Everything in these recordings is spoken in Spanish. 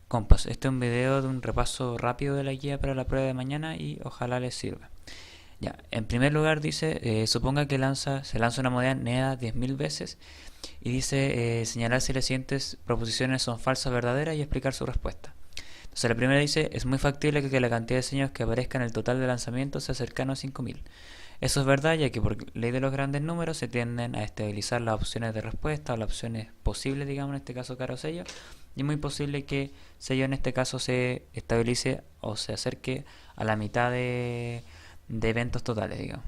Compas, este es un video de un repaso rápido de la guía para la prueba de mañana y ojalá les sirva. Ya, en primer lugar dice, suponga que se lanza una moneda 10.000 veces y dice señalar si las siguientes proposiciones son falsas o verdaderas y explicar su respuesta. Entonces la primera dice, es muy factible que la cantidad de señas que aparezca en el total de lanzamientos sea cercano a 5.000. Eso es verdad, ya que por ley de los grandes números se tienden a estabilizar las opciones de respuesta o las opciones posibles, digamos, en este caso caro sello, y es muy posible que sello en este caso se estabilice o se acerque a la mitad de eventos totales, digamos.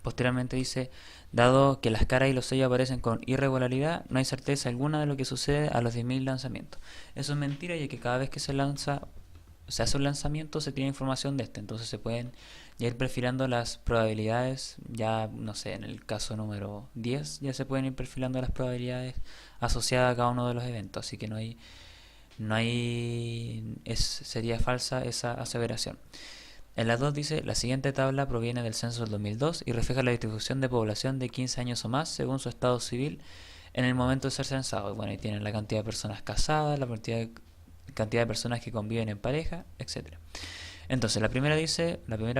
Posteriormente dice, dado que las caras y los sellos aparecen con irregularidad, no hay certeza alguna de lo que sucede a los 10.000 lanzamientos. Eso es mentira, ya que cada vez que se hace un lanzamiento se tiene información de este, entonces se pueden ya ir perfilando las probabilidades, ya no sé, en el caso número 10 ya se pueden ir perfilando las probabilidades asociadas a cada uno de los eventos, así que sería falsa esa aseveración. En la 2 dice, la siguiente tabla proviene del censo del 2002 y refleja la distribución de población de 15 años o más según su estado civil en el momento de ser censado. Bueno, ahí tienen la cantidad de personas casadas, cantidad de personas que conviven en pareja, etcétera. Entonces, la primera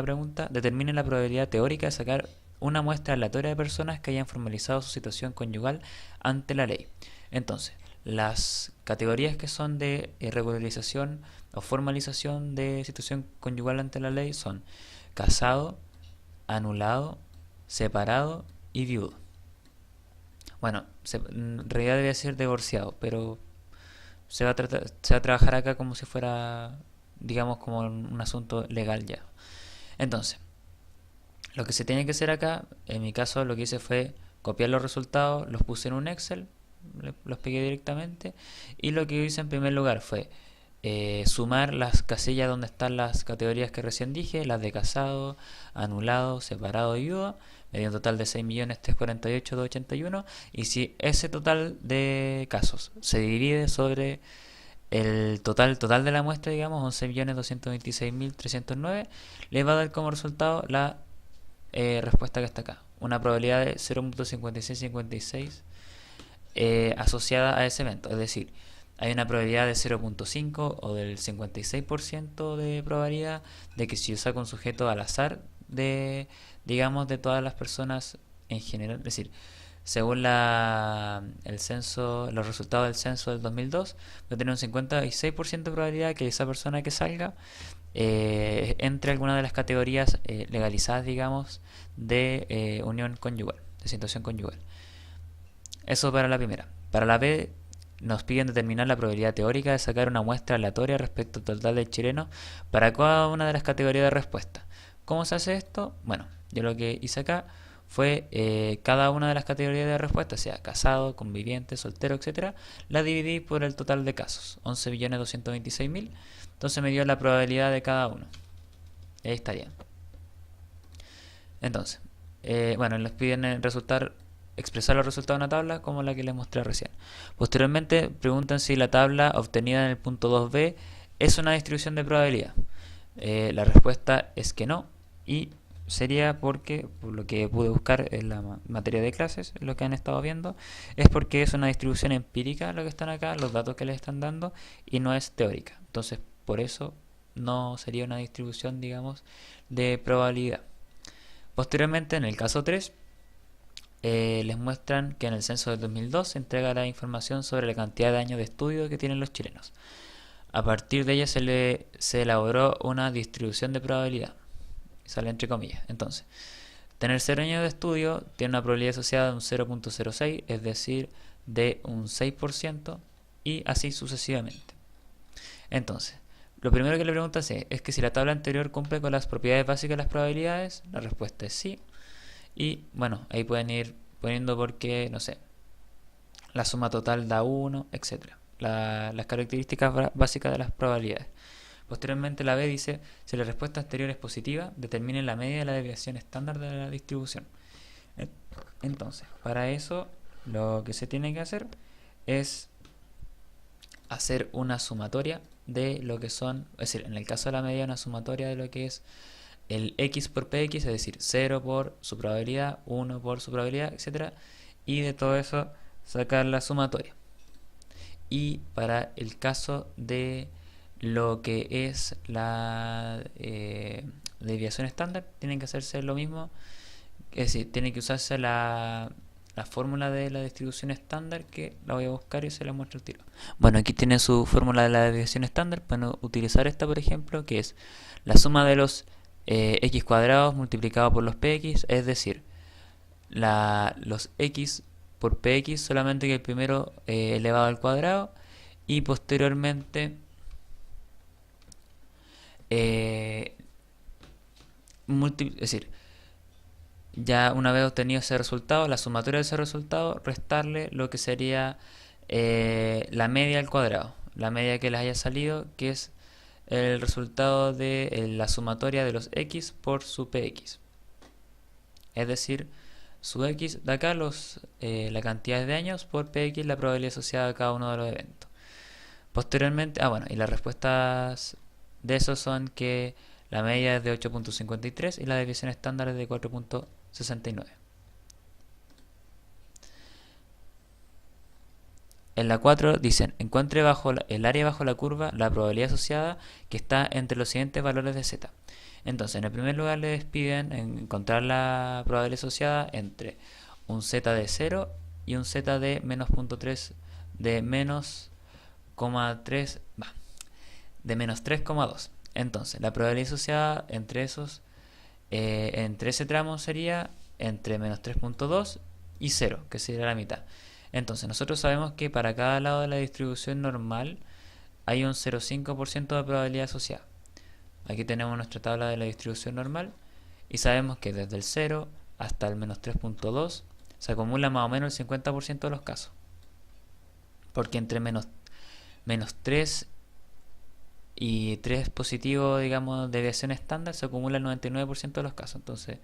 pregunta, determine la probabilidad teórica de sacar una muestra aleatoria de personas que hayan formalizado su situación conyugal ante la ley. Entonces, las categorías que son de regularización o formalización de situación conyugal ante la ley son casado, anulado, separado y viudo. Bueno, en realidad debe ser divorciado, pero se va a trabajar acá como si fuera, digamos, como un asunto legal ya. Entonces, lo que se tiene que hacer acá, en mi caso lo que hice fue copiar los resultados, los puse en un Excel, los pegué directamente, y lo que hice en primer lugar fue sumar las casillas donde están las categorías que recién dije, las de casado, anulado, separado y viudo, me dio un total de 6.348.281, y si ese total de casos se divide sobre el total de la muestra, digamos, 11.226.309, le va a dar como resultado la respuesta que está acá. Una probabilidad de 0.5656 asociada a ese evento. Es decir, hay una probabilidad de 0.5 o del 56% de probabilidad de que si yo saco un sujeto al azar digamos, de todas las personas en general, es decir, según el censo, los resultados del censo del 2002, va a tener un 56% de probabilidad que esa persona que salga entre alguna de las categorías legalizadas, digamos, de unión conyugal, de situación conyugal. Eso para la primera. Para la B nos piden determinar la probabilidad teórica de sacar una muestra aleatoria respecto al total de chilenos para cada una de las categorías de respuesta. ¿Cómo se hace esto? Bueno, yo lo que hice acá fue cada una de las categorías de respuesta, sea casado, conviviente, soltero, etcétera, la dividí por el total de casos, 11.226.000. Entonces me dio la probabilidad de cada uno. Ahí estaría. Entonces, bueno, les piden expresar los resultados en una tabla como la que les mostré recién. Posteriormente, preguntan si la tabla obtenida en el punto 2b es una distribución de probabilidad. La respuesta es que no, y sería porque, por lo que pude buscar en la materia de clases, lo que han estado viendo, es porque es una distribución empírica lo que están acá, los datos que les están dando, y no es teórica. Entonces, por eso no sería una distribución, digamos, de probabilidad. Posteriormente, en el caso 3, les muestran que en el censo del 2002 se entrega la información sobre la cantidad de años de estudio que tienen los chilenos. A partir de ella se elaboró una distribución de probabilidad. Sale entre comillas. Entonces, tener 0 años de estudio tiene una probabilidad asociada de un 0.06, es decir, de un 6%, y así sucesivamente. Entonces, lo primero que le preguntan es que si la tabla anterior cumple con las propiedades básicas de las probabilidades. La respuesta es sí. Y bueno, ahí pueden ir poniendo porque, no sé, la suma total da 1, etcétera. Las características básicas de las probabilidades. Posteriormente la B dice, si la respuesta anterior es positiva, determine la media de la desviación estándar de la distribución. Entonces, para eso lo que se tiene que hacer es hacer una sumatoria de lo que son, es decir, en el caso de la media, una sumatoria de lo que es el x por px, es decir, 0 por su probabilidad, 1 por su probabilidad, etcétera, y de todo eso sacar la sumatoria. Y para el caso de lo que es la desviación estándar, tienen que hacerse lo mismo. Es decir, tiene que usarse la fórmula de la distribución estándar, que la voy a buscar y se la muestro al tiro. Bueno, aquí tiene su fórmula de la desviación estándar. Pueden utilizar esta, por ejemplo, que es la suma de los x cuadrados multiplicado por los px, es decir, los x por px, solamente que el primero elevado al cuadrado, y posteriormente es decir, ya una vez obtenido ese resultado, la sumatoria de ese resultado, restarle lo que sería la media al cuadrado, la media que les haya salido, que es el resultado de la sumatoria de los x por su px. Es decir, su x de acá, la cantidad de años, por px, la probabilidad asociada a cada uno de los eventos. Posteriormente, bueno, y las respuestas de eso son que la media es de 8.53 y la desviación estándar es de 4.69. En la 4 dicen, encuentre bajo el área bajo la curva la probabilidad asociada que está entre los siguientes valores de z. Entonces, en el primer lugar les piden encontrar la probabilidad asociada entre un z de 0 y un z de menos 0.3 de menos 3, de menos 3,2. Entonces, la probabilidad asociada entre ese tramo sería entre menos 3.2 y 0, que sería la mitad. Entonces, nosotros sabemos que para cada lado de la distribución normal hay un 0,5% de probabilidad asociada. Aquí tenemos nuestra tabla de la distribución normal y sabemos que desde el 0 hasta el menos 3.2 se acumula más o menos el 50% de los casos. Porque entre menos 3 y 3 positivo, digamos, deviación estándar, se acumula el 99% de los casos. Entonces,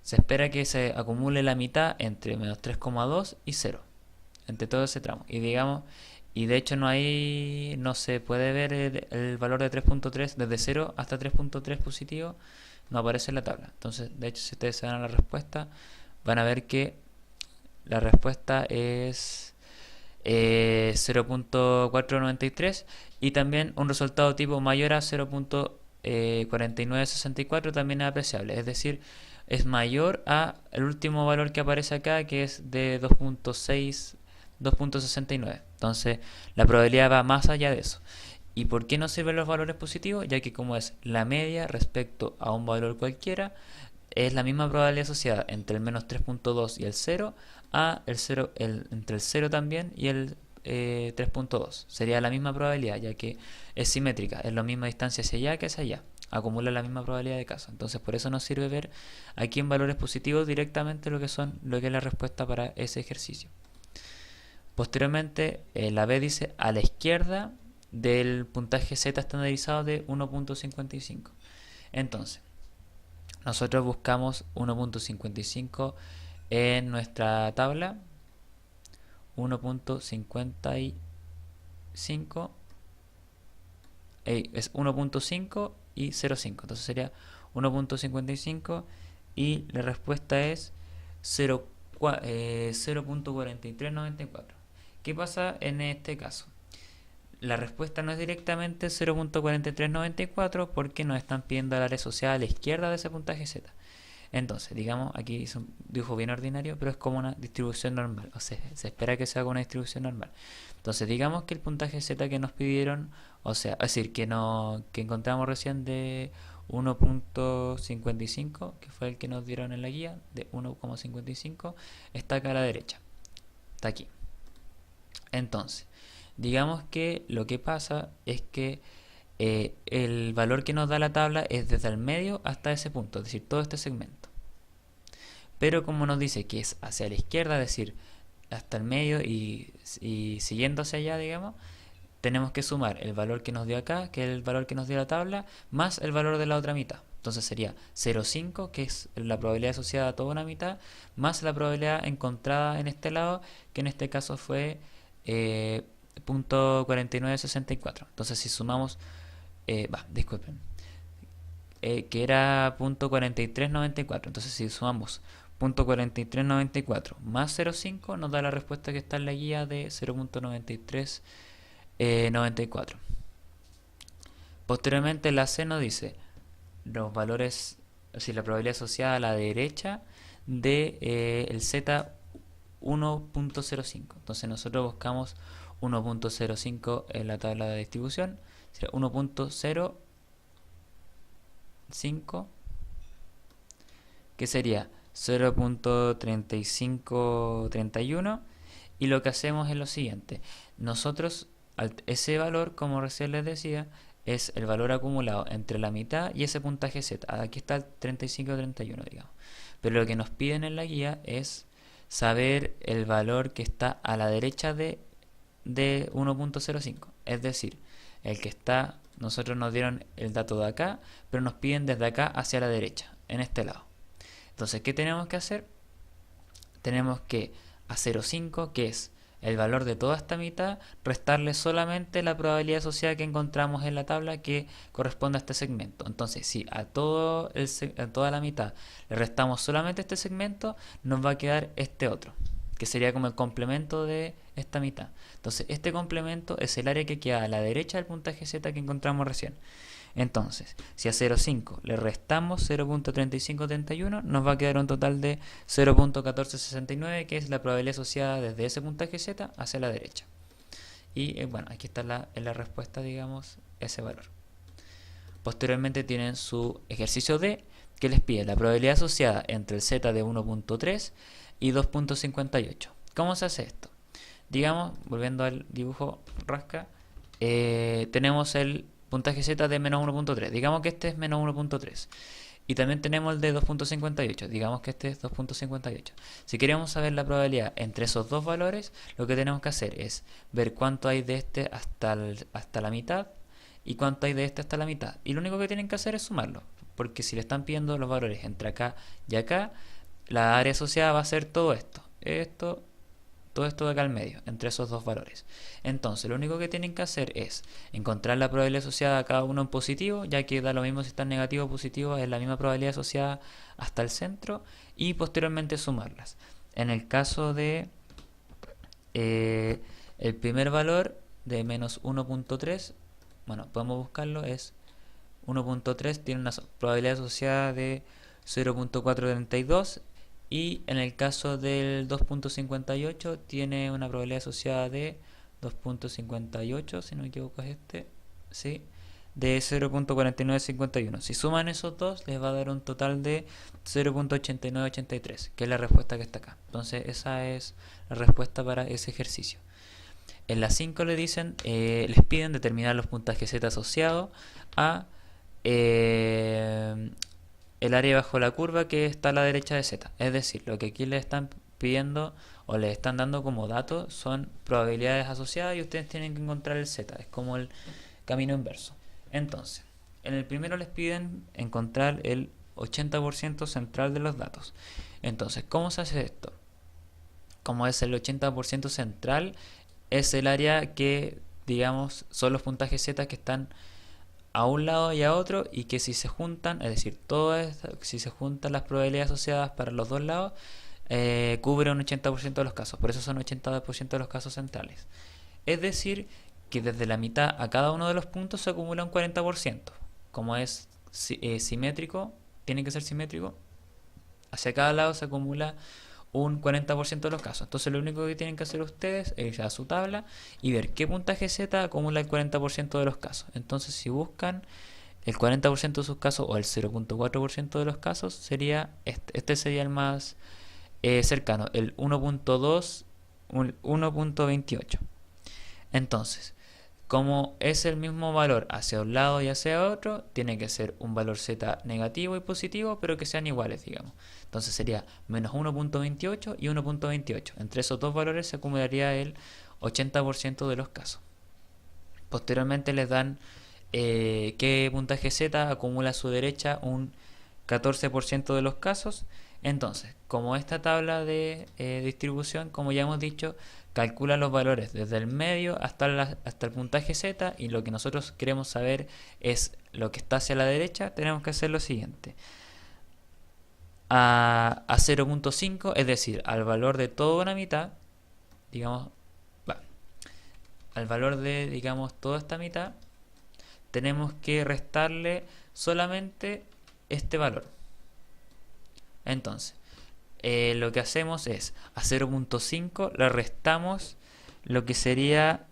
se espera que se acumule la mitad entre menos 3,2 y 0, entre todo ese tramo. Y digamos, y de hecho no se puede ver el valor de 3.3 desde 0 hasta 3.3 positivo, no aparece en la tabla. Entonces, de hecho, si ustedes se dan a la respuesta, van a ver que la respuesta es 0.493 y también un resultado tipo mayor a 0.4964 también es apreciable, es decir, es mayor a el último valor que aparece acá, que es de 2.69. Entonces la probabilidad va más allá de eso. ¿Y por qué no sirven los valores positivos? Ya que como es la media respecto a un valor cualquiera, es la misma probabilidad asociada entre el menos 3.2 y el 0 a entre el 0 también y el 3.2. Sería la misma probabilidad, ya que es simétrica, es la misma distancia hacia allá que hacia allá. Acumula la misma probabilidad de caso. Entonces por eso nos sirve ver aquí en valores positivos directamente lo que es la respuesta para ese ejercicio. Posteriormente, la B dice a la izquierda del puntaje Z estandarizado de 1.55. Entonces, nosotros buscamos 1.55 en nuestra tabla. 1.55 es 1.5 y 0.5. Entonces sería 1.55 y la respuesta es 0.4394. ¿Qué pasa en este caso? La respuesta no es directamente 0.4394 porque nos están pidiendo el área asociada a la izquierda de ese puntaje Z. Entonces, digamos, aquí es un dibujo bien ordinario, pero es como una distribución normal. O sea, se espera que sea una distribución normal. Entonces, digamos que el puntaje Z que nos pidieron, o sea, es decir, que encontramos recién de 1.55, que fue el que nos dieron en la guía, de 1.55, está acá a la derecha. Está aquí. Entonces, digamos que lo que pasa es que el valor que nos da la tabla es desde el medio hasta ese punto, es decir, todo este segmento. Pero como nos dice que es hacia la izquierda, es decir, hasta el medio y siguiendo hacia allá, digamos, tenemos que sumar el valor que nos dio acá, que es el valor que nos dio la tabla, más el valor de la otra mitad. Entonces sería 0,5, que es la probabilidad asociada a toda una mitad, más la probabilidad encontrada en este lado, que en este caso fue 0.4964. Entonces si sumamos, disculpen, que era 0.4394. Entonces si sumamos 0.4394 más 0.5 nos da la respuesta que está en la guía de 0.9394. Posteriormente la C nos dice los valores, si la probabilidad asociada a la derecha de el Z 1.05. Entonces nosotros buscamos 1.05 en la tabla de distribución, será 1.05, que sería 0.3531, y lo que hacemos es lo siguiente: nosotros ese valor, como recién les decía, es el valor acumulado entre la mitad y ese puntaje Z. Aquí está el 3531, digamos. Pero lo que nos piden en la guía es saber el valor que está a la derecha de 1.05. Es decir, el que está, nosotros nos dieron el dato de acá, pero nos piden desde acá hacia la derecha, en este lado. Entonces, ¿qué tenemos que hacer? Tenemos que a 0.5, que es el valor de toda esta mitad, restarle solamente la probabilidad asociada que encontramos en la tabla que corresponde a este segmento. Entonces, si a toda la mitad le restamos solamente este segmento, nos va a quedar este otro, que sería como el complemento de esta mitad. Entonces, este complemento es el área que queda a la derecha del puntaje Z que encontramos recién. Entonces, si a 0.5 le restamos 0.3531, nos va a quedar un total de 0.1469, que es la probabilidad asociada desde ese puntaje Z hacia la derecha. Y bueno, aquí está en la respuesta, digamos, ese valor. Posteriormente tienen su ejercicio D, que les pide la probabilidad asociada entre el Z de 1.3 y 2.58. ¿Cómo se hace esto? Digamos, volviendo al dibujo rasca, tenemos el puntaje Z de menos 1.3. Digamos que este es menos 1.3. Y también tenemos el de 2.58. Digamos que este es 2.58. Si queremos saber la probabilidad entre esos dos valores, lo que tenemos que hacer es ver cuánto hay de este hasta la mitad y cuánto hay de este hasta la mitad. Y lo único que tienen que hacer es sumarlo. Porque si le están pidiendo los valores entre acá y acá, la área asociada va a ser todo esto. Todo esto de acá al medio, entre esos dos valores. Entonces, lo único que tienen que hacer es encontrar la probabilidad asociada a cada uno en positivo, ya que da lo mismo si está en negativo o positivo, es la misma probabilidad asociada hasta el centro, y posteriormente sumarlas. En el caso de el primer valor de menos 1.3, bueno, podemos buscarlo, es 1.3, tiene una probabilidad asociada de 0.432. Y en el caso del 2.58 tiene una probabilidad asociada de 2.58, si no me equivoco es este, ¿sí? De 0.4951. Si suman esos dos, les va a dar un total de 0.8983, que es la respuesta que está acá. Entonces esa es la respuesta para ese ejercicio. En la 5 le dicen, les piden determinar los puntajes Z asociados a el área bajo la curva que está a la derecha de Z. Es decir, lo que aquí le están pidiendo o le están dando como datos son probabilidades asociadas y ustedes tienen que encontrar el Z. Es como el camino inverso. Entonces, en el primero les piden encontrar el 80% central de los datos. Entonces, ¿cómo se hace esto? Como es el 80% central, es el área que, digamos, son los puntajes Z que están a un lado y a otro, y que si se juntan, es decir, si se juntan las probabilidades asociadas para los dos lados, cubre un 80% de los casos. Por eso son 80% de los casos centrales. Es decir, que desde la mitad a cada uno de los puntos se acumula un 40%. Como es simétrico, tiene que ser simétrico, hacia cada lado se acumula un 40% de los casos. Entonces lo único que tienen que hacer ustedes es ir a su tabla y ver qué puntaje Z acumula el 40% de los casos. Entonces si buscan el 40% de sus casos o el 0.4% de los casos, sería este sería el más cercano, el 1.28. Entonces, como es el mismo valor hacia un lado y hacia otro, tiene que ser un valor Z negativo y positivo, pero que sean iguales, digamos. Entonces sería menos 1.28 y 1.28. Entre esos dos valores se acumularía el 80% de los casos. Posteriormente les dan qué puntaje Z acumula a su derecha un 14% de los casos. Entonces, como esta tabla de distribución, como ya hemos dicho, calcula los valores desde el medio hasta el puntaje Z, y lo que nosotros queremos saber es lo que está hacia la derecha. Tenemos que hacer lo siguiente: a 0.5, es decir, al valor de toda una mitad, digamos, al valor de, digamos, toda esta mitad, tenemos que restarle solamente este valor. Entonces, lo que hacemos es a 0.5 le restamos lo que sería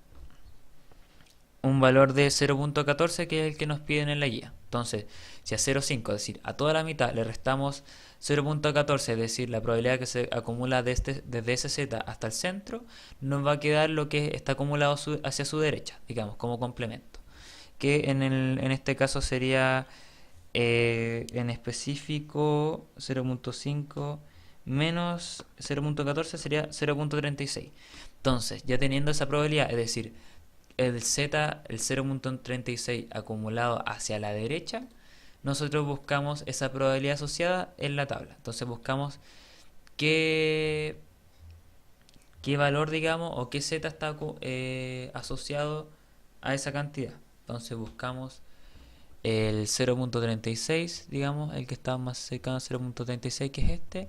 un valor de 0.14, que es el que nos piden en la guía. Entonces, si a 0.5, es decir, a toda la mitad le restamos 0.14, es decir, la probabilidad que se acumula desde ese z hasta el centro, nos va a quedar lo que está acumulado hacia su derecha, digamos, como complemento. Que en este caso sería, en específico, 0.5 menos 0.14 sería 0.36. Entonces, ya teniendo esa probabilidad, es decir, el z, el 0.36 acumulado hacia la derecha, nosotros buscamos esa probabilidad asociada en la tabla. Entonces buscamos qué, qué valor, digamos, o qué z está asociado a esa cantidad. Entonces buscamos el 0.36, digamos, el que está más cercano a 0.36, que es este,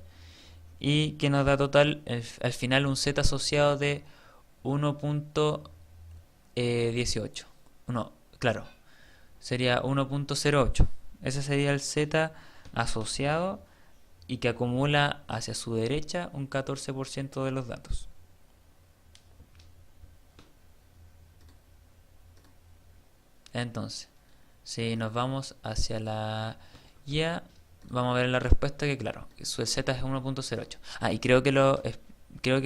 y que nos da total, al final, un z asociado de 1.18. No, claro, sería 1.08. Ese sería el z asociado y que acumula hacia su derecha un 14% de los datos. Entonces, si nos vamos hacia la guía, vamos a ver la respuesta que, claro, su z es 1.08. Y creo que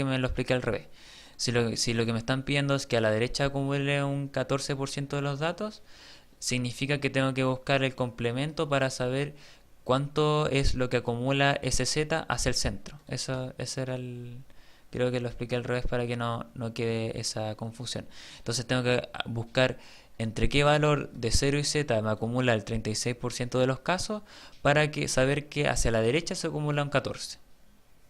me lo expliqué al revés. Si lo que me están pidiendo es que a la derecha acumule un 14% de los datos, significa que tengo que buscar el complemento para saber cuánto es lo que acumula ese z hacia el centro. Ese era el... Creo que lo expliqué al revés para que no quede esa confusión. Entonces tengo que buscar entre qué valor de 0 y z me acumula el 36% de los casos para saber que hacia la derecha se acumula un 14%.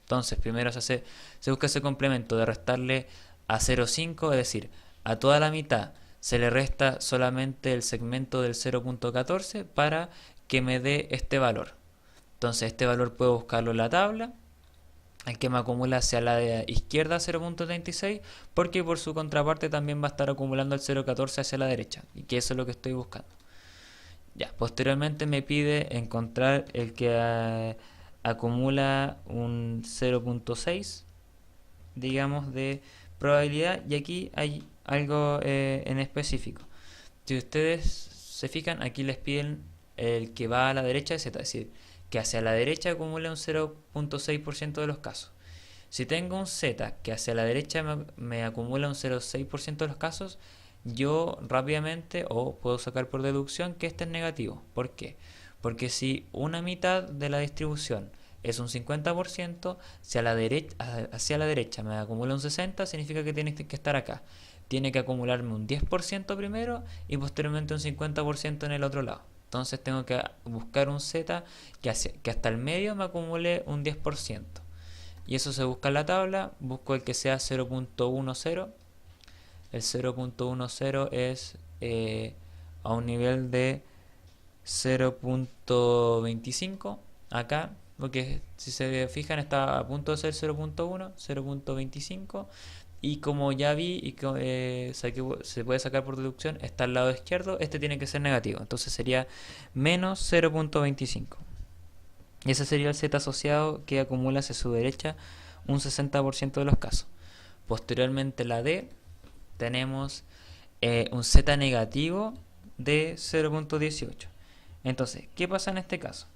Entonces primero se busca ese complemento de restarle a 0,5, es decir, a toda la mitad se le resta solamente el segmento del 0.14 para que me dé este valor. Entonces este valor puedo buscarlo en la tabla, el que me acumula hacia la izquierda 0.36, porque por su contraparte también va a estar acumulando el 0.14 hacia la derecha, y que eso es lo que estoy buscando. Ya, posteriormente me pide encontrar el que acumula un 0.6, digamos, de probabilidad, y aquí hay algo en específico. Si ustedes se fijan, aquí les piden el que va a la derecha de z, es decir, que hacia la derecha acumula un 0.6% de los casos. Si tengo un z que hacia la derecha me acumula un 0.6% de los casos, yo rápidamente, o puedo sacar por deducción, que este es negativo. ¿Por qué? Porque si una mitad de la distribución es un 50%, si hacia la derecha me acumula un 60%, significa que tiene que estar acá. Tiene que acumularme un 10% primero y posteriormente un 50% en el otro lado. Entonces tengo que buscar un z que hasta el medio me acumule un 10%. Y eso se busca en la tabla. Busco el que sea 0.10. El 0.10 es a un nivel de 0.25 acá, porque si se fijan está a punto de ser 0.1, 0.25, y como ya vi y se puede sacar por deducción, está al lado izquierdo, este tiene que ser negativo, entonces sería menos 0.25. Y ese sería el z asociado que acumula hacia su derecha un 60% de los casos. Posteriormente la D, tenemos un z negativo de 0.18. Entonces, ¿qué pasa en este caso?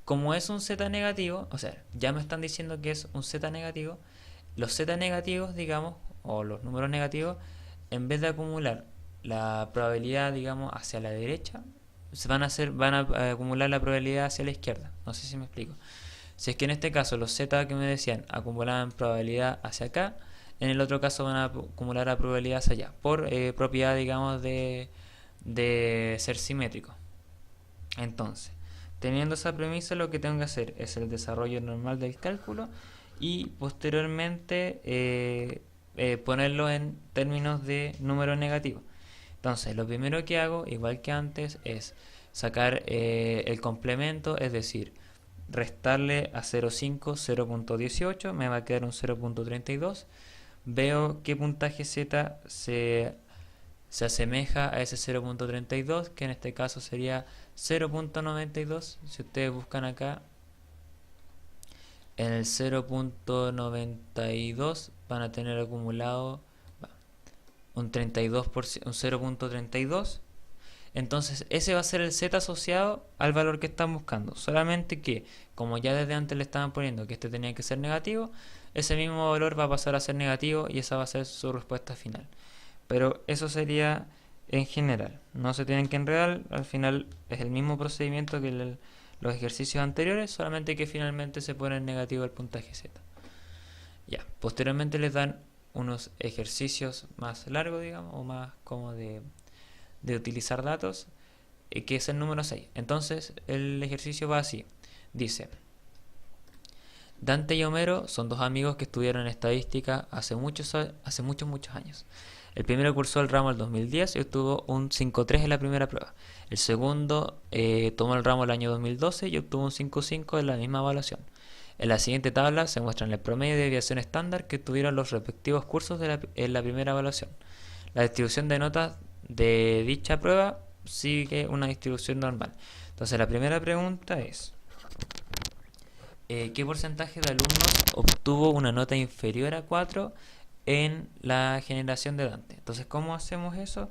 Como es un z negativo, o sea, ya me están diciendo que es un z negativo, los z negativos, digamos, o los números negativos, en vez de acumular la probabilidad, digamos, hacia la derecha, van a acumular la probabilidad hacia la izquierda. No sé si me explico. Si es que en este caso los z que me decían acumulaban probabilidad hacia acá, en el otro caso van a acumular la probabilidad hacia allá, por propiedad, digamos, de ser simétrico. Entonces, teniendo esa premisa, lo que tengo que hacer es el desarrollo normal del cálculo y posteriormente ponerlo en términos de números negativos. Entonces, lo primero que hago, igual que antes, es sacar el complemento, es decir, restarle a 0.5 0.18, me va a quedar un 0.32. Veo qué puntaje Z se asemeja a ese 0.32, que en este caso sería 0.92. Si ustedes buscan acá, en el 0.92 van a tener acumulado un 32%, un 0.32. Entonces ese va a ser el Z asociado al valor que están buscando. Solamente que, como ya desde antes le estaban poniendo que este tenía que ser negativo, ese mismo valor va a pasar a ser negativo y esa va a ser su respuesta final. Pero eso sería en general. No se tienen que enredar, al final es el mismo procedimiento que los ejercicios anteriores, solamente que finalmente se pone en negativo el puntaje Z. Ya, posteriormente les dan unos ejercicios más largos, digamos, o más como de utilizar datos, que es el número 6. Entonces el ejercicio va así. Dice: Dante y Homero son dos amigos que estudiaron estadística hace muchos años. El primero cursó el ramo el 2010 y obtuvo un 5.3 en la primera prueba. El segundo tomó el ramo el año 2012 y obtuvo un 5.5 en la misma evaluación. En la siguiente tabla se muestran el promedio de desviación estándar que tuvieron los respectivos cursos en la primera evaluación. La distribución de notas de dicha prueba sigue una distribución normal. Entonces la primera pregunta es: ¿qué porcentaje de alumnos obtuvo una nota inferior a 4 en la generación de Dante? Entonces, ¿cómo hacemos eso?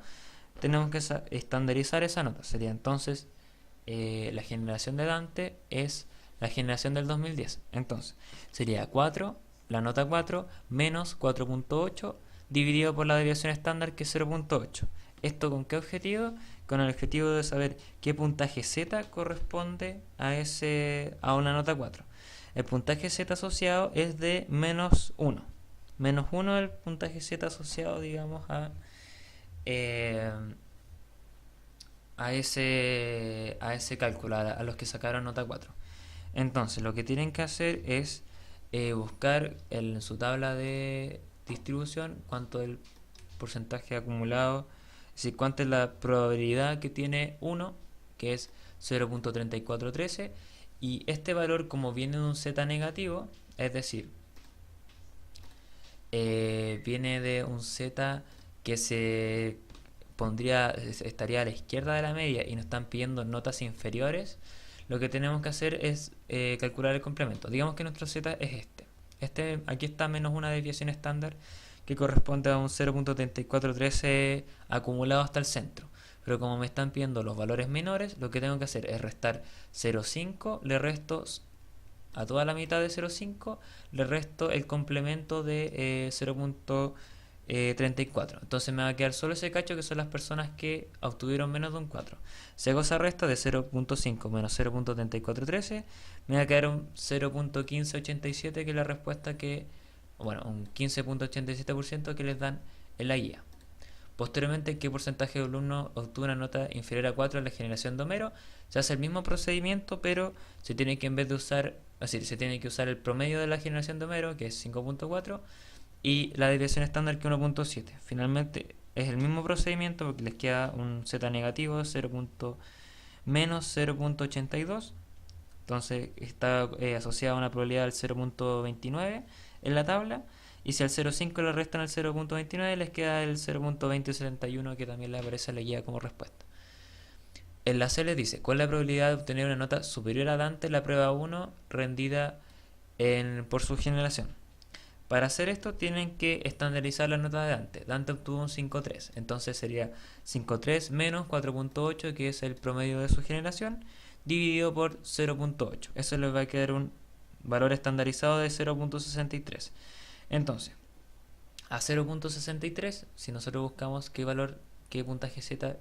Tenemos que estandarizar esa nota. Sería entonces, la generación de Dante es la generación del 2010. Entonces, sería 4, la nota 4, menos 4.8 dividido por la desviación estándar, que es 0.8. ¿Esto con qué objetivo? Con el objetivo de saber qué puntaje Z corresponde a una nota 4. El puntaje Z asociado es de menos 1. Menos 1 es el puntaje Z asociado, digamos, a ese cálculo, a los que sacaron nota 4. Entonces, lo que tienen que hacer es buscar en su tabla de distribución cuánto es el porcentaje acumulado, es decir, cuánta es la probabilidad que tiene 1, que es 0.3413, y este valor, como viene de un Z negativo, es decir, viene de un Z que estaría a la izquierda de la media y nos están pidiendo notas inferiores, lo que tenemos que hacer es calcular el complemento. Digamos que nuestro Z es aquí está menos una desviación estándar, que corresponde a un 0.3413 acumulado hasta el centro. Pero como me están pidiendo los valores menores, lo que tengo que hacer es restar 0.5, le resto a toda la mitad de 0.5, le resto el complemento de 0.34. Entonces me va a quedar solo ese cacho, que son las personas que obtuvieron menos de un 4. Si hago esa resta de 0.5 menos 0.3413, me va a quedar un 0.1587, que es la respuesta un 15.87% que les dan en la guía. Posteriormente, ¿qué porcentaje de alumnos obtuvo una nota inferior a 4 en la generación de Homero? Se hace el mismo procedimiento, pero se tiene que, en vez de usar, se tiene que usar el promedio de la generación de Homero, que es 5.4, y la desviación estándar, que es 1.7. Finalmente es el mismo procedimiento, porque les queda un Z negativo, menos 0.82. Entonces está asociada a una probabilidad del 0.29 en la tabla. Y si al 0.5 le restan el 0.29, les queda el 0.2071, que también le aparece a la guía como respuesta. En la C les dice: ¿cuál es la probabilidad de obtener una nota superior a Dante en la prueba 1 rendida por su generación? Para hacer esto tienen que estandarizar la nota de Dante. Dante obtuvo un 5.3, entonces sería 5.3 menos 4.8, que es el promedio de su generación, dividido por 0.8. Eso les va a quedar un valor estandarizado de 0.63. Entonces, a 0.63, si nosotros buscamos qué puntaje Z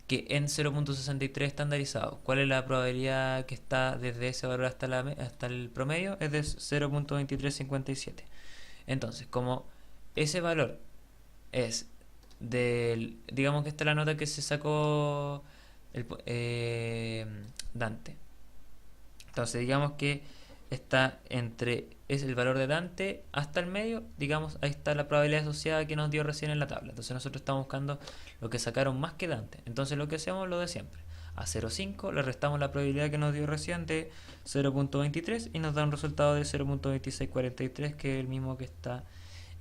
que en 0.63 estandarizado, ¿cuál es la probabilidad que está desde ese valor hasta el promedio? Es de 0.2357. Entonces, como ese valor es digamos que esta es la nota que se sacó Dante. Entonces, digamos que está es el valor de Dante hasta el medio, digamos, ahí está la probabilidad asociada que nos dio recién en la tabla. Entonces nosotros estamos buscando lo que sacaron más que Dante. Entonces lo que hacemos lo de siempre: a 0,5, le restamos la probabilidad que nos dio recién de 0,23 y nos da un resultado de 0,2643, que es el mismo que está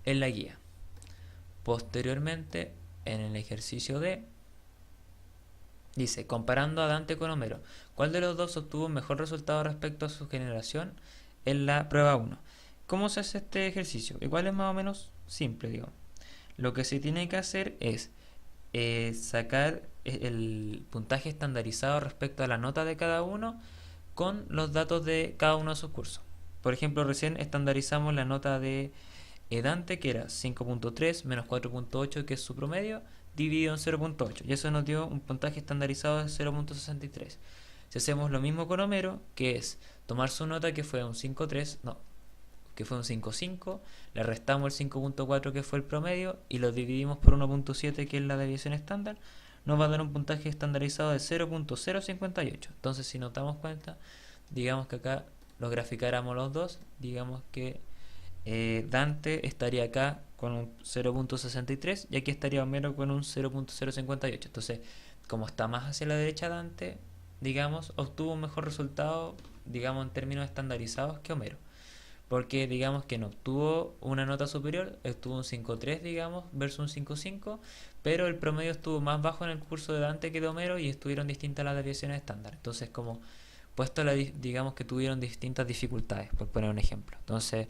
en la guía. Posteriormente, en el ejercicio D, dice, comparando a Dante con Homero, ¿cuál de los dos obtuvo un mejor resultado respecto a su generación en la prueba 1? ¿Cómo se hace este ejercicio? Igual es más o menos simple, digo. Lo que se tiene que hacer es sacar el puntaje estandarizado respecto a la nota de cada uno con los datos de cada uno de sus cursos. Por ejemplo, recién estandarizamos la nota de Dante, que era 5.3 menos 4.8, que es su promedio, dividido en 0.8, y eso nos dio un puntaje estandarizado de 0.63. Si hacemos lo mismo con Homero, que es tomar su nota, que fue un 5.3, no, que fue un 5.5, le restamos el 5.4, que fue el promedio, y lo dividimos por 1.7, que es la deviación estándar, nos va a dar un puntaje estandarizado de 0.058. Entonces, si nos damos cuenta, digamos que acá los graficáramos los dos, digamos que Dante estaría acá con un 0.63 y aquí estaría Homero con un 0.058. Entonces, como está más hacia la derecha Dante, digamos, obtuvo un mejor resultado, digamos, en términos estandarizados que Homero. Porque digamos que no obtuvo una nota superior, obtuvo un 5.3, digamos, versus un 5.5, pero el promedio estuvo más bajo en el curso de Dante que de Homero y estuvieron distintas las desviaciones estándar. Entonces, como puesto, digamos que tuvieron distintas dificultades, por poner un ejemplo. Entonces,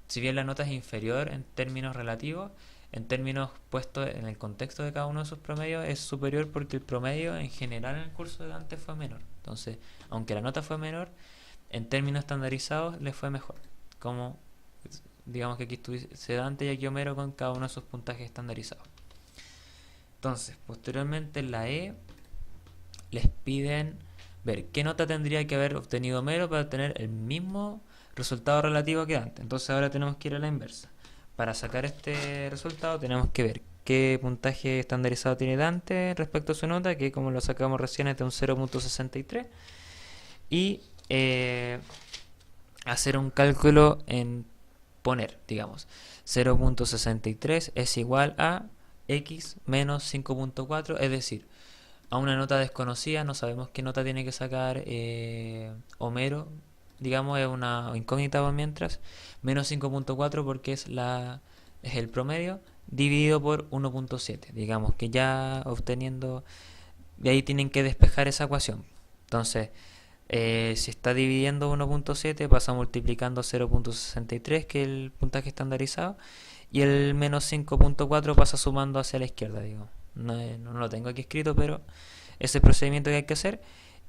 si bien la nota es inferior en términos relativos, en términos puestos en el contexto de cada uno de sus promedios es superior, porque el promedio en general en el curso de Dante fue menor. Entonces, aunque la nota fue menor, en términos estandarizados le fue mejor. Como digamos que aquí estuviese Dante y aquí Homero con cada uno de sus puntajes estandarizados. Entonces, posteriormente en la E les piden ver qué nota tendría que haber obtenido Homero para obtener el mismo resultado relativo que Dante. Entonces ahora tenemos que ir a la inversa. Para sacar este resultado tenemos que ver qué puntaje estandarizado tiene Dante respecto a su nota, que como lo sacamos recién es de un 0.63, y hacer un cálculo en poner, digamos, 0.63 es igual a x menos 5.4, es decir, a una nota desconocida, no sabemos qué nota tiene que sacar Homero, digamos, es una incógnita por mientras, menos 5.4 porque es el promedio, dividido por 1.7, digamos que ya obteniendo, de ahí tienen que despejar esa ecuación. Entonces, si está dividiendo 1.7, pasa multiplicando 0.63, que es el puntaje estandarizado, y el menos 5.4 pasa sumando hacia la izquierda, digo. No lo tengo aquí escrito, pero ese es el procedimiento que hay que hacer.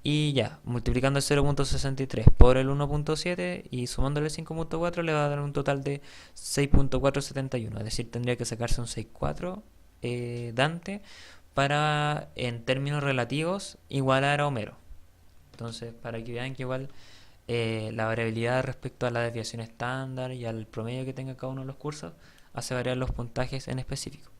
Y ya, multiplicando el 0.63 por el 1.7 y sumándole el 5.4 le va a dar un total de 6.471. Es decir, tendría que sacarse un 6.4 Dante para, en términos relativos, igualar a Homero. Entonces, para que vean que igual la variabilidad respecto a la desviación estándar y al promedio que tenga cada uno de los cursos hace variar los puntajes en específico.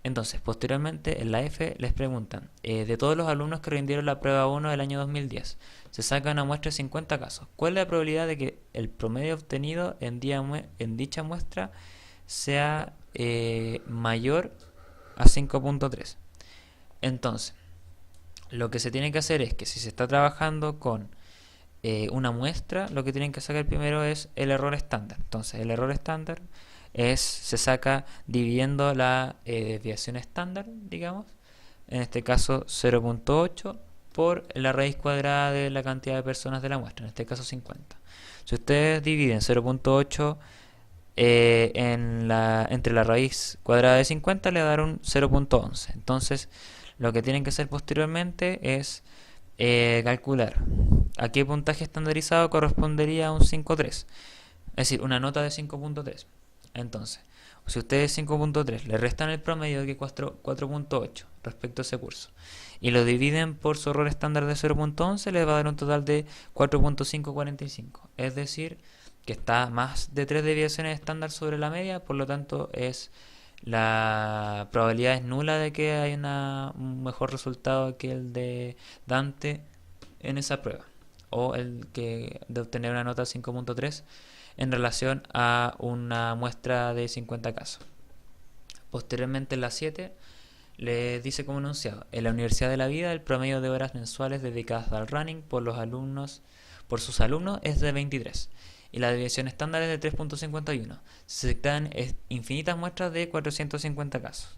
Entonces, posteriormente en la F les preguntan, de todos los alumnos que rindieron la prueba 1 del año 2010, se saca una muestra de 50 casos. ¿Cuál es la probabilidad de que el promedio obtenido en dicha muestra sea mayor a 5.3? Entonces, lo que se tiene que hacer es que si se está trabajando con una muestra, lo que tienen que sacar primero es el error estándar. Entonces, el error estándar se saca dividiendo la desviación estándar, digamos, en este caso 0.8 por la raíz cuadrada de la cantidad de personas de la muestra, en este caso 50. Si ustedes dividen 0.8 entre la raíz cuadrada de 50, le va a dar un 0.11. Entonces, lo que tienen que hacer posteriormente es calcular a qué puntaje estandarizado correspondería un 5.3, es decir, una nota de 5.3. Entonces, si ustedes 5.3 le restan el promedio que 4.8 respecto a ese curso y lo dividen por su error estándar de 0.11, les va a dar un total de 4.545. Es decir, que está más de 3 desviaciones estándar sobre la media, por lo tanto la probabilidad es nula de que haya un mejor resultado que el de Dante en esa prueba, o el que de obtener una nota 5.3 en relación a una muestra de 50 casos. Posteriormente en la 7 le dice como enunciado: en la Universidad de la Vida el promedio de horas mensuales dedicadas al running por sus alumnos es de 23 y la desviación estándar es de 3.51. Se aceptan infinitas muestras de 450 casos.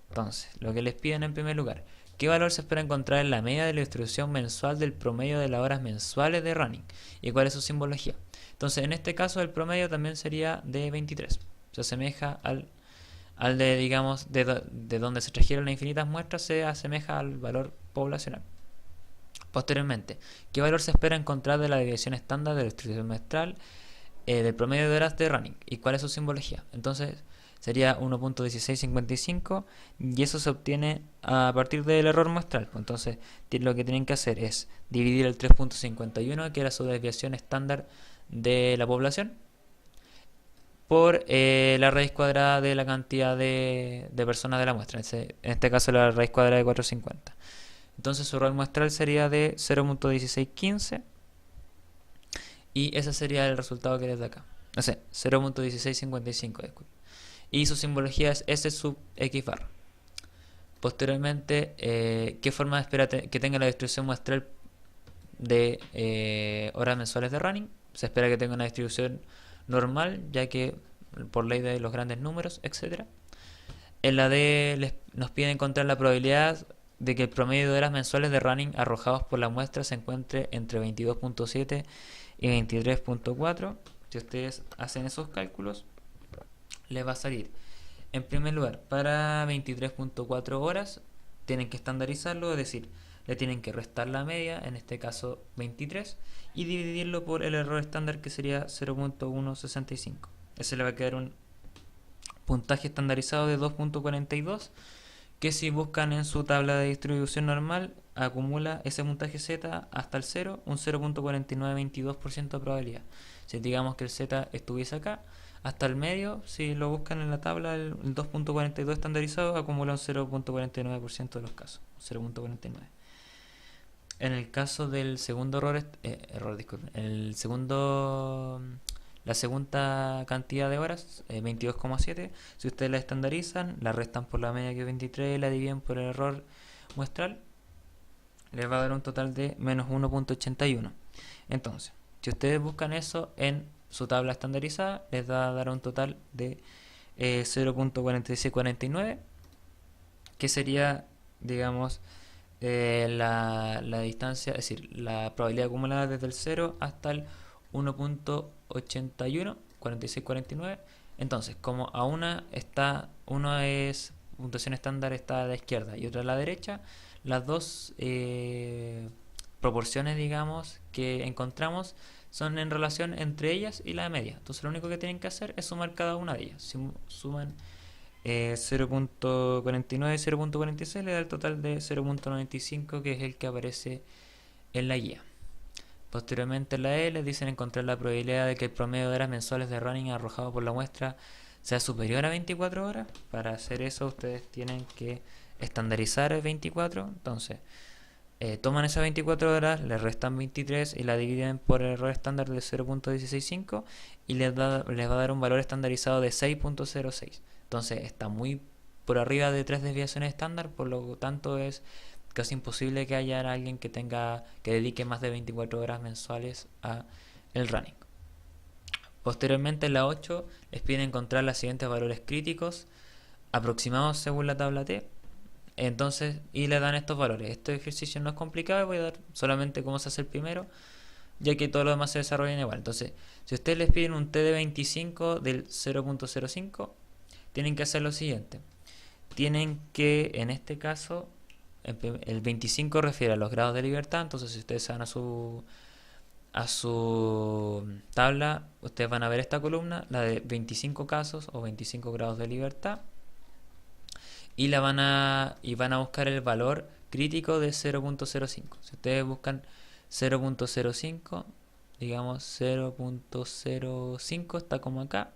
Entonces, lo que les piden en primer lugar: ¿qué valor se espera encontrar en la media de la distribución mensual del promedio de las horas mensuales de running? ¿Y cuál es su simbología? Entonces, en este caso, el promedio también sería de 23. Se asemeja al de, digamos, de donde se trajeron las infinitas muestras, se asemeja al valor poblacional. Posteriormente, ¿qué valor se espera encontrar de la desviación estándar de la distribución mensual del promedio de horas de running? ¿Y cuál es su simbología? Entonces, sería 1.1655 y eso se obtiene a partir del error muestral. Entonces, lo que tienen que hacer es dividir el 3.51, que era su desviación estándar de la población, por la raíz cuadrada de la cantidad de personas de la muestra. En este caso, la raíz cuadrada de 450. Entonces, su error muestral sería de 0.1615 y ese sería el resultado que les da acá. No sé, 0.1655, disculpe. Y su simbología es S sub X bar. Posteriormente, ¿qué forma espera que tenga la distribución muestral de horas mensuales de running? Se espera que tenga una distribución normal, ya que por ley de los grandes números, etc. En la D nos piden encontrar la probabilidad de que el promedio de horas mensuales de running arrojados por la muestra se encuentre entre 22.7 y 23.4. Si ustedes hacen esos cálculos, les va a salir, en primer lugar, para 23.4 horas tienen que estandarizarlo, es decir, le tienen que restar la media, en este caso 23, y dividirlo por el error estándar, que sería 0.165. Ese le va a quedar un puntaje estandarizado de 2.42, que si buscan en su tabla de distribución normal, acumula ese puntaje Z hasta el 0, un 0.4922% de probabilidad. Si digamos que el Z estuviese acá, hasta el medio, si lo buscan en la tabla, el 2.42 estandarizado acumula un 0.49% de los casos, 0.49. En el caso del segundo disculpen, la segunda cantidad de horas, 22,7, si ustedes la estandarizan, la restan por la media, que es 23, y la dividen por el error muestral, les va a dar un total de menos 1.81. Entonces, si ustedes buscan eso en su tabla estandarizada, les va a dar un total de 0.4649, que sería, digamos, la distancia, es decir, la probabilidad acumulada desde el 0 hasta el 1.81, 4649. Entonces, como a una es puntuación estándar, está a la izquierda y otra a la derecha, las dos proporciones, digamos, que encontramos son en relación entre ellas y la media. Entonces, lo único que tienen que hacer es sumar cada una de ellas. Si suman 0.49 y 0.46, le da el total de 0.95, que es el que aparece en la guía. Posteriormente, en la E les dicen encontrar la probabilidad de que el promedio de horas mensuales de running arrojado por la muestra sea superior a 24 horas. Para hacer eso, ustedes tienen que estandarizar el 24. Entonces, toman esas 24 horas, le restan 23 y la dividen por el error estándar de 0.165 y les va a dar un valor estandarizado de 6.06. Entonces, está muy por arriba de 3 desviaciones estándar, por lo tanto es casi imposible que haya alguien que dedique más de 24 horas mensuales a el running. Posteriormente, en la 8 les piden encontrar los siguientes valores críticos aproximados según la tabla T. Entonces, y le dan estos valores. Este ejercicio no es complicado, voy a dar solamente cómo se hace el primero, ya que todo lo demás se desarrolla igual. Entonces, si ustedes les piden un T de 25 del 0.05, tienen que hacer lo siguiente. Tienen que, en este caso, el 25 refiere a los grados de libertad. Entonces, si ustedes van a su tabla, ustedes van a ver esta columna, la de 25 casos o 25 grados de libertad, y van a buscar el valor crítico de 0.05. Si ustedes buscan 0.05, digamos 0.05 está como acá,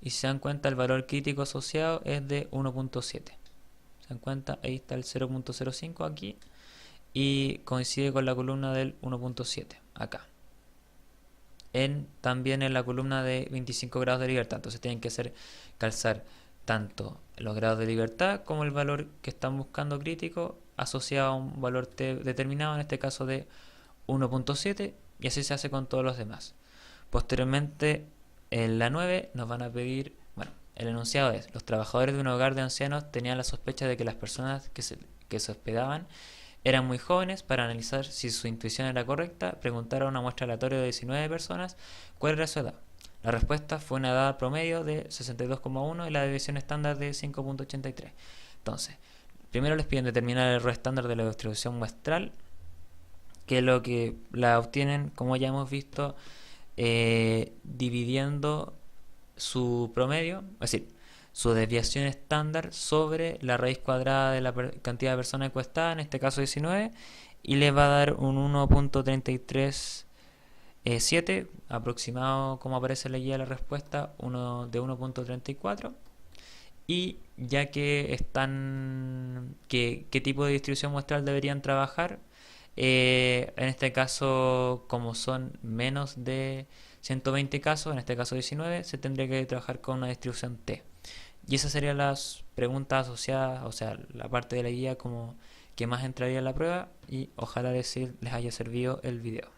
y si se dan cuenta, el valor crítico asociado es de 1.7. ¿Se dan cuenta? Ahí está el 0.05 aquí, y coincide con la columna del 1.7 acá. También en la columna de 25 grados de libertad. Entonces tienen que calzar tanto los grados de libertad como el valor que están buscando crítico asociado a un valor t determinado, en este caso de 1.7, y así se hace con todos los demás. Posteriormente, en la 9 nos van a pedir, bueno, el enunciado es: los trabajadores de un hogar de ancianos tenían la sospecha de que las personas que se hospedaban eran muy jóvenes. Para analizar si su intuición era correcta, preguntaron a una muestra aleatoria de 19 personas cuál era su edad. La respuesta fue una edad promedio de 62,1 y la deviación estándar de 5.83. Entonces, primero les piden determinar el error estándar de la distribución muestral, que es lo que la obtienen, como ya hemos visto, dividiendo su promedio, es decir, su desviación estándar sobre la raíz cuadrada de la cantidad de personas encuestadas, en este caso 19, y le va a dar un 1.337 aproximado, como aparece en la guía de la respuesta, de 1.34. Y ya que están, qué tipo de distribución muestral deberían trabajar, en este caso, como son menos de 120 casos, en este caso 19, se tendría que trabajar con una distribución T. Y esas serían las preguntas asociadas, o sea, la parte de la guía como que más entraría en la prueba, y ojalá les haya servido el video.